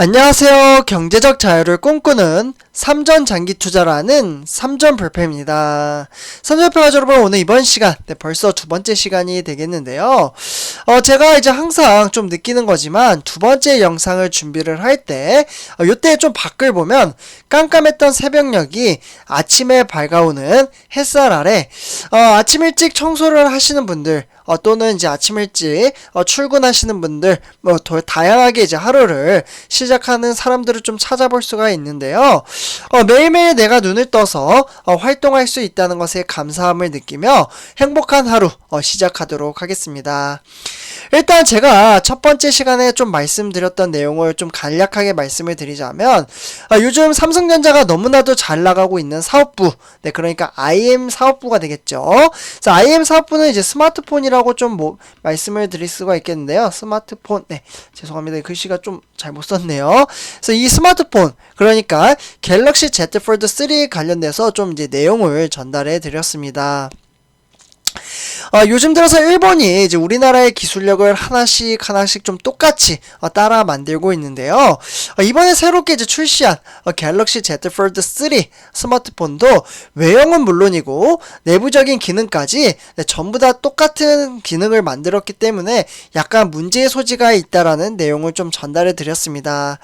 안녕하세요. 경제적 자유를 꿈꾸는 삼전 장기 투자라는 삼전 불패입니다. 삼전불패 여러분, 오늘 이번 시간, 벌써 두 번째 시간이 되겠는데요. 제가 이제 항상 좀 느끼는 거지만 두 번째 영상을 준비를 할 때, 요때 좀 밖을 보면 깜깜했던 새벽녘이 아침에 밝아오는 햇살 아래, 아침 일찍 청소를 하시는 분들, 또는 이제 아침 일찍 출근하시는 분들, 더 다양하게 이제 하루를 시작하는 사람들을 좀 찾아볼 수가 있는데요. 매일매일 내가 눈을 떠서 활동할 수 있다는 것에 감사함을 느끼며 행복한 하루 시작하도록 하겠습니다. 일단 제가 첫 번째 시간에 좀 말씀드렸던 내용을 좀 간략하게 말씀을 드리자면, 요즘 삼성전자가 너무나도 잘 나가고 있는 사업부, 그러니까 IM 사업부가 되겠죠. 그래서 IM 사업부는 이제 스마트폰이라고 좀 말씀을 드릴 수가 있겠는데요. 스마트폰, 죄송합니다. 글씨가 좀 잘못 썼네요. 그래서 이 스마트폰, 그러니까 갤럭시 Z 폴드 3 관련돼서 좀 이제 내용을 전달해 드렸습니다. 요즘 들어서 일본이 이제 우리나라의 기술력을 하나씩 좀 똑같이 따라 만들고 있는데요. 이번에 새롭게 이제 출시한 갤럭시 Z 폴드 3 스마트폰도 외형은 물론이고 내부적인 기능까지 전부 다 똑같은 기능을 만들었기 때문에 약간 문제의 소지가 있다라는 내용을 좀 전달해 드렸습니다.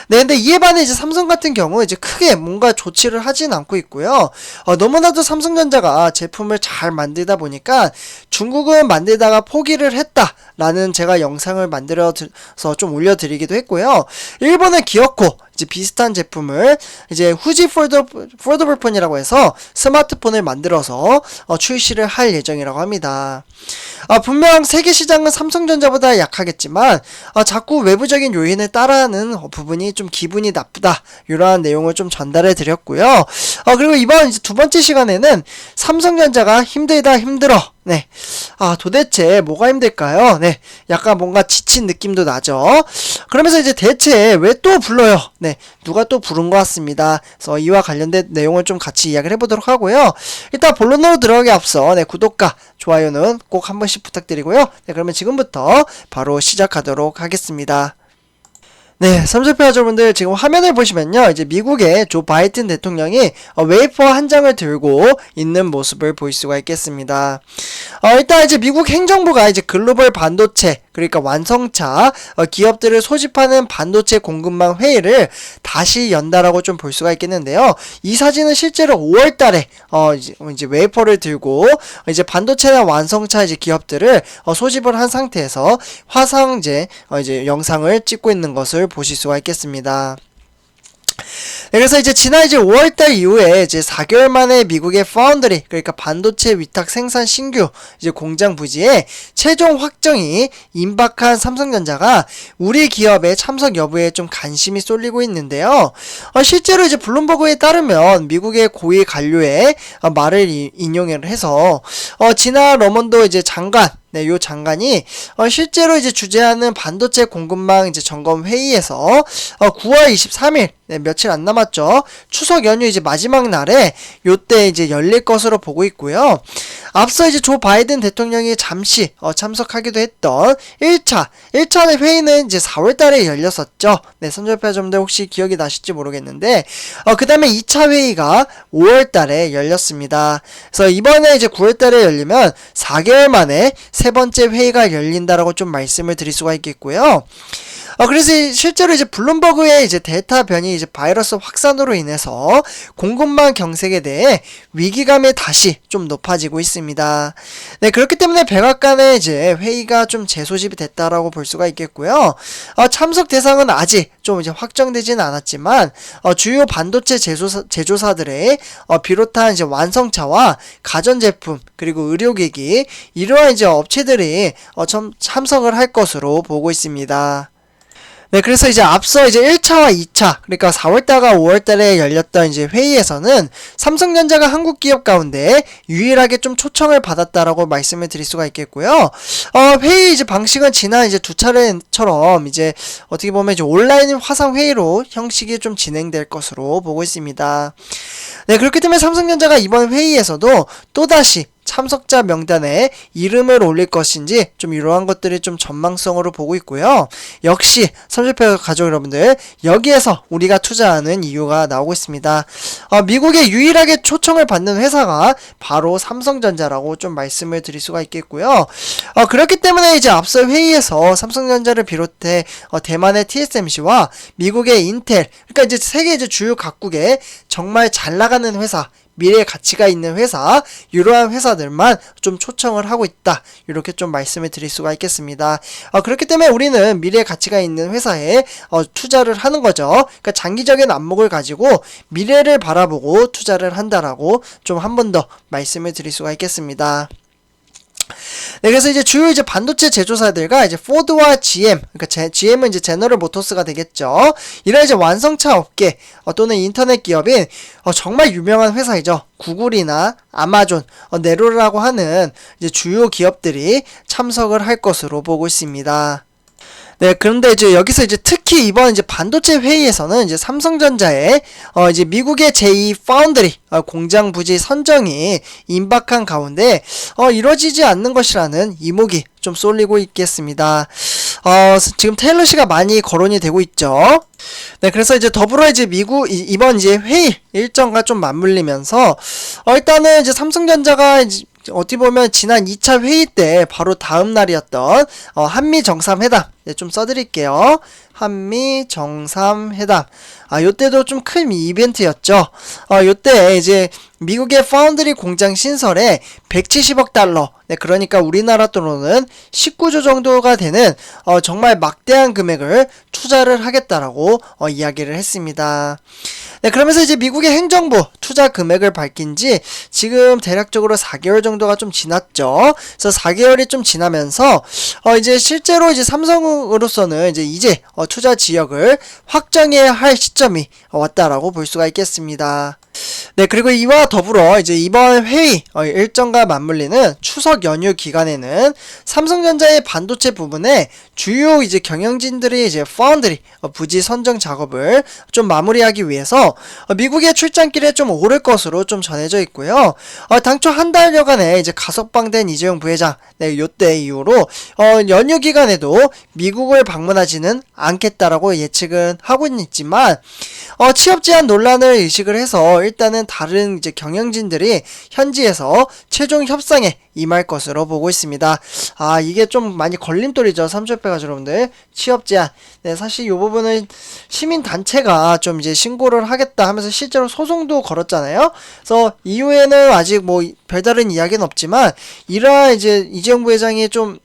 근데 이에 반해 이제 삼성 같은 경우 이제 크게 뭔가 조치를 하진 않고 있고요. 너무나도 삼성전자가 제품을 잘 만들다 보니까 중국은 만들다가 포기를 했다라는 제가 영상을 만들어서 좀 올려드리기도 했고요. 일본의 기어코 이제 비슷한 제품을 이제 후지 폴더블폰이라고 해서 스마트폰을 만들어서 출시를 할 예정이라고 합니다. 분명 세계 시장은 삼성전자보다 약하겠지만 자꾸 외부적인 요인을 따라하는 부분이 좀 기분이 나쁘다, 이러한 내용을 좀 전달해 드렸고요. 그리고 이번 이제 두 번째 시간에는 삼성전자가 힘들어. 도대체 뭐가 힘들까요? 약간 뭔가 지친 느낌도 나죠. 그러면서 이제 대체 왜 또 불러요? 누가 또 부른 것 같습니다. 그래서 이와 관련된 내용을 좀 같이 이야기를 해보도록 하고요. 일단 본론으로 들어가기 앞서 구독과 좋아요는 꼭 한 번씩 부탁드리고요. 그러면 지금부터 바로 시작하도록 하겠습니다. 삼성표 여러분들, 지금 화면을 보시면요, 이제 미국의 조 바이든 대통령이 웨이퍼 한 장을 들고 있는 모습을 볼 수가 있겠습니다. 일단 이제 미국 행정부가 이제 글로벌 반도체, 그러니까 완성차 기업들을 소집하는 반도체 공급망 회의를 다시 연다라고 좀 볼 수가 있겠는데요. 이 사진은 실제로 5월달에 이제 웨이퍼를 들고 이제 반도체나 완성차 이제 기업들을 소집을 한 상태에서 화상제 이제 영상을 찍고 있는 것을 보실 수가 있겠습니다. 그래서 이제 지난 이제 5월달 이후에 이제 4개월 만에 미국의 파운드리, 그러니까 반도체 위탁 생산 신규 이제 공장 부지에 최종 확정이 임박한 삼성전자가 우리 기업의 참석 여부에 좀 관심이 쏠리고 있는데요. 실제로 이제 블룸버그에 따르면 미국의 고위 관료의 말을 인용을 해서 지난 러먼도 이제 장관, 요 장관이 실제로 이제 주재하는 반도체 공급망 이제 점검 회의에서 9월 23일, 며칠 안 남았죠. 추석 연휴 이제 마지막 날에 요때 이제 열릴 것으로 보고 있고요. 앞서 이제 조 바이든 대통령이 잠시 참석하기도 했던 1차 회의는 이제 4월 달에 열렸었죠. 선전표점들 혹시 기억이 나실지 모르겠는데, 그 다음에 2차 회의가 5월 달에 열렸습니다. 그래서 이번에 이제 9월 달에 열리면 4개월 만에 세 번째 회의가 열린다라고 좀 말씀을 드릴 수가 있겠고요. 그래서 실제로 이제 블룸버그의 이제 델타 변이 이제 바이러스 확산으로 인해서 공급망 경색에 대해 위기감이 다시 좀 높아지고 있습니다. 그렇기 때문에 백악관의 이제 회의가 좀 재소집이 됐다라고 볼 수가 있겠고요. 참석 대상은 아직 좀 이제 확정되지는 않았지만 주요 반도체 제조사들의 비롯한 이제 완성차와 가전제품, 그리고 의료기기, 이러한 이제 업체들이 참석을 할 것으로 보고 있습니다. 그래서 이제 앞서 이제 1차와 2차, 그러니까 4월달과 5월달에 열렸던 이제 회의에서는 삼성전자가 한국 기업 가운데 유일하게 좀 초청을 받았다라고 말씀을 드릴 수가 있겠고요. 회의 이제 방식은 지난 이제 두 차례처럼 이제 어떻게 보면 이제 온라인 화상 회의로 형식이 좀 진행될 것으로 보고 있습니다. 그렇기 때문에 삼성전자가 이번 회의에서도 또다시 참석자 명단에 이름을 올릴 것인지 좀 이러한 것들이 좀 전망성으로 보고 있고요. 역시 삼성페어 가족 여러분들, 여기에서 우리가 투자하는 이유가 나오고 있습니다. 미국에 유일하게 초청을 받는 회사가 바로 삼성전자라고 좀 말씀을 드릴 수가 있겠고요. 그렇기 때문에 이제 앞서 회의에서 삼성전자를 비롯해 대만의 TSMC와 미국의 인텔, 그러니까 이제 세계 이제 주요 각국에 정말 잘 나가는 회사, 미래의 가치가 있는 회사, 이러한 회사들만 좀 초청을 하고 있다, 이렇게 좀 말씀을 드릴 수가 있겠습니다. 그렇기 때문에 우리는 미래의 가치가 있는 회사에 투자를 하는 거죠. 그러니까 장기적인 안목을 가지고 미래를 바라보고 투자를 한다라고 좀 한 번 더 말씀을 드릴 수가 있겠습니다. 네, 그래서 이제 주요 이제 반도체 제조사들과 이제 포드와 GM, 그러니까 GM은 이제 제너럴 모터스가 되겠죠. 이런 이제 완성차 업계 또는 인터넷 기업인 정말 유명한 회사이죠. 구글이나 아마존, 네로라고 하는 이제 주요 기업들이 참석을 할 것으로 보고 있습니다. 네, 그런데 이제 여기서 이제 특히 이번 이제 반도체 회의에서는 이제 삼성전자의 이제 미국의 제2 파운드리 공장 부지 선정이 임박한 가운데 이루어지지 않는 것이라는 이목이 좀 쏠리고 있겠습니다. 지금 테일러 씨가 많이 거론이 되고 있죠. 네, 그래서 이제 더불어 이제 미국 이번 이제 회의 일정과 좀 맞물리면서 일단은 이제 삼성전자가 이제 어떻게 보면 지난 2차 회의 때 바로 다음 날이었던 한미 정상회담, 네, 좀 써드릴게요. 한미 정상회담. 요때도 좀 큰 이벤트였죠. 요때 이제 미국의 파운드리 공장 신설에 170억 달러, 네, 그러니까 우리나라 돈으로는 19조 정도가 되는 정말 막대한 금액을 투자를 하겠다라고 이야기를 했습니다. 네, 그러면서 이제 미국의 행정부 투자 금액을 밝힌 지 지금 대략적으로 4개월 정도가 좀 지났죠. 그래서 4개월이 좀 지나면서 이제 실제로 이제 삼성으로서는 이제 투자 지역을 확정해야 할 시점이 왔다라고 볼 수가 있겠습니다. 네, 그리고 이와 더불어 이제 이번 회의 일정과 맞물리는 추석 연휴 기간에는 삼성전자의 반도체 부분에 주요 이제 경영진들이 이제 파운드리 부지 선정 작업을 좀 마무리하기 위해서 미국의 출장길에 좀 오를 것으로 좀 전해져 있고요. 당초 한 달여간에 이제 가석방된 이재용 부회장, 네, 요때 이후로 연휴 기간에도 미국을 방문하지는 않겠다라고 예측은 하고 있지만 취업 제한 논란을 의식을 해서 일단은 다른 이제 경영진들이 현지에서 최종 협상에 임할 것으로 보고 있습니다. 이게 좀 많이 걸림돌이죠. 삼성페어가 여러분들, 취업 제한. 네, 사실 이 부분은 시민단체가 좀 이제 신고를 하겠다 하면서 실제로 소송도 걸었잖아요. 그래서 이후에는 아직 뭐 별다른 이야기는 없지만 이러한 이제 이재용 부회장이 좀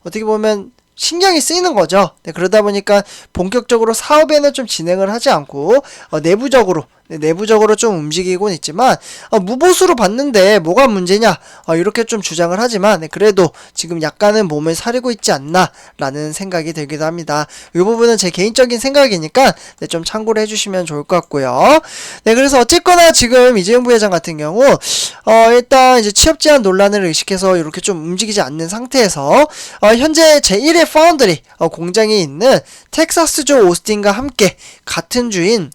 어떻게 보면 신경이 쓰이는 거죠. 네, 그러다 보니까 본격적으로 사업에는 좀 진행을 하지 않고 내부적으로 좀 움직이곤 있지만 무보수로 봤는데 뭐가 문제냐 이렇게 좀 주장을 하지만 그래도 지금 약간은 몸을 사리고 있지 않나 라는 생각이 들기도 합니다. 이 부분은 제 개인적인 생각이니까 좀 참고를 해주시면 좋을 것 같고요. 네, 그래서 어쨌거나 지금 이재용 부회장 같은 경우 일단 이제 취업 제한 논란을 의식해서 이렇게 좀 움직이지 않는 상태에서 현재 제1의 파운드리 공장이 있는 텍사스주 오스틴과 함께 같은 주인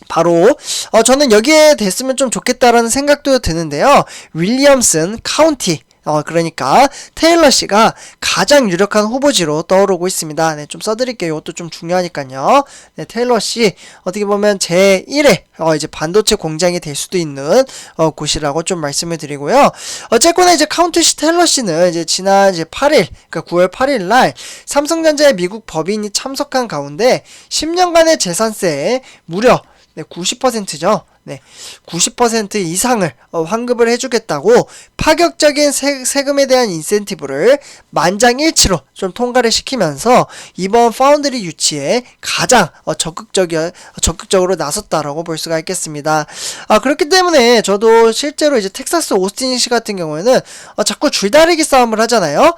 바로 저는 여기에 됐으면 좀 좋겠다라는 생각도 드는데요. 윌리엄슨 카운티, 그러니까 테일러 씨가 가장 유력한 후보지로 떠오르고 있습니다. 네, 좀 써드릴게요. 이것도 좀 중요하니까요. 네, 테일러 씨 어떻게 보면 제1회 이제 반도체 공장이 될 수도 있는 곳이라고 좀 말씀을 드리고요. 어쨌거나 이제 카운티 테일러 씨는 이제 지난 이제 8일, 그러니까 9월 8일 날 삼성전자의 미국 법인이 참석한 가운데 10년간의 재산세에 무려 90%죠. 네, 90% 이상을 환급을 해주겠다고 파격적인 세금에 대한 인센티브를 만장일치로 좀 통과를 시키면서 이번 파운드리 유치에 가장 적극적으로 나섰다라고 볼 수가 있겠습니다. 그렇기 때문에 저도 실제로 이제 텍사스 오스틴시 같은 경우에는 자꾸 줄다리기 싸움을 하잖아요.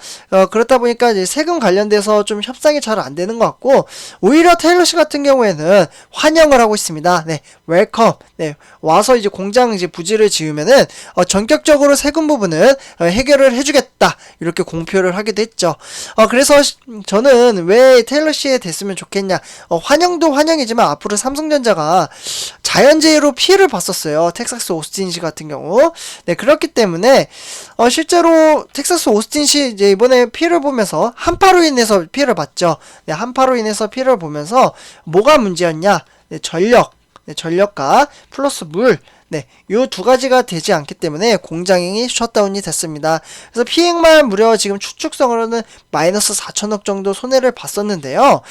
그렇다 보니까 이제 세금 관련돼서 좀 협상이 잘 안 되는 것 같고, 오히려 테일러 씨 같은 경우에는 환영을 하고 있습니다. 네, 웰컴. 네, 와서 이제 공장 이제 부지를 지으면은 전격적으로 세금 부분은 해결을 해주겠다, 이렇게 공표를 하기도 했죠. 그래서 저는 왜 테일러 씨에 됐으면 좋겠냐, 환영도 환영이지만 앞으로 삼성전자가 자연재해로 피해를 봤었어요. 텍사스 오스틴시 같은 경우. 네, 그렇기 때문에 실제로 텍사스 오스틴시 이제 이번에 피해를 보면서 한파로 인해서 피해를 봤죠. 네, 한파로 인해서 피해를 보면서 뭐가 문제였냐? 네, 전력과 플러스 물. 네, 요 두 가지가 되지 않기 때문에 공장이 셧다운이 됐습니다. 그래서 피해액만 무려 지금 추측성으로는 마이너스 4천억 정도 손해를 봤었는데요.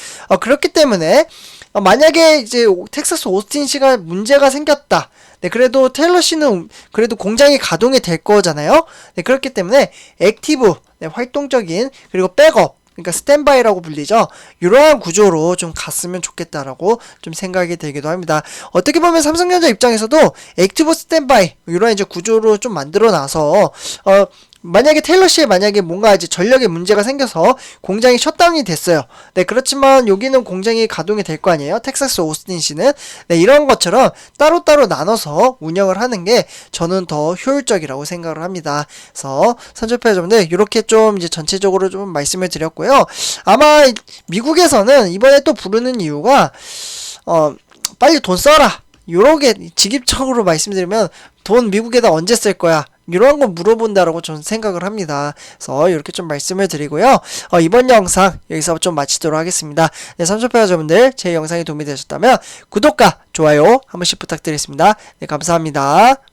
그렇기 때문에 만약에 이제 텍사스 오스틴시가 문제가 생겼다. 네, 그래도 테일러 씨는 그래도 공장이 가동이 될 거잖아요. 네, 그렇기 때문에 액티브, 네, 활동적인 그리고 백업, 그러니까 스탠바이라고 불리죠. 이러한 구조로 좀 갔으면 좋겠다라고 좀 생각이 들기도 합니다. 어떻게 보면 삼성전자 입장에서도 액티브 스탠바이 이런 이제 구조로 좀 만들어 놔서 만약에 테일러 씨에 만약에 뭔가 이제 전력에 문제가 생겨서 공장이 셧다운이 됐어요. 네, 그렇지만 여기는 공장이 가동이 될 거 아니에요. 텍사스 오스틴 씨는. 네, 이런 것처럼 따로따로 나눠서 운영을 하는 게 저는 더 효율적이라고 생각을 합니다. 그래서 선조표 여러분들 이렇게 좀 이제 전체적으로 좀 말씀을 드렸고요. 아마 미국에서는 이번에 또 부르는 이유가 빨리 돈 써라. 요렇게 직입적으로 말씀드리면 돈 미국에다 언제 쓸 거야? 이런 거 물어본다라고 저는 생각을 합니다. 그래서 이렇게 좀 말씀을 드리고요. 이번 영상 여기서 좀 마치도록 하겠습니다. 네, 삼촌파 여러분들 제 영상이 도움이 되셨다면 구독과 좋아요 한 번씩 부탁드리겠습니다. 네, 감사합니다.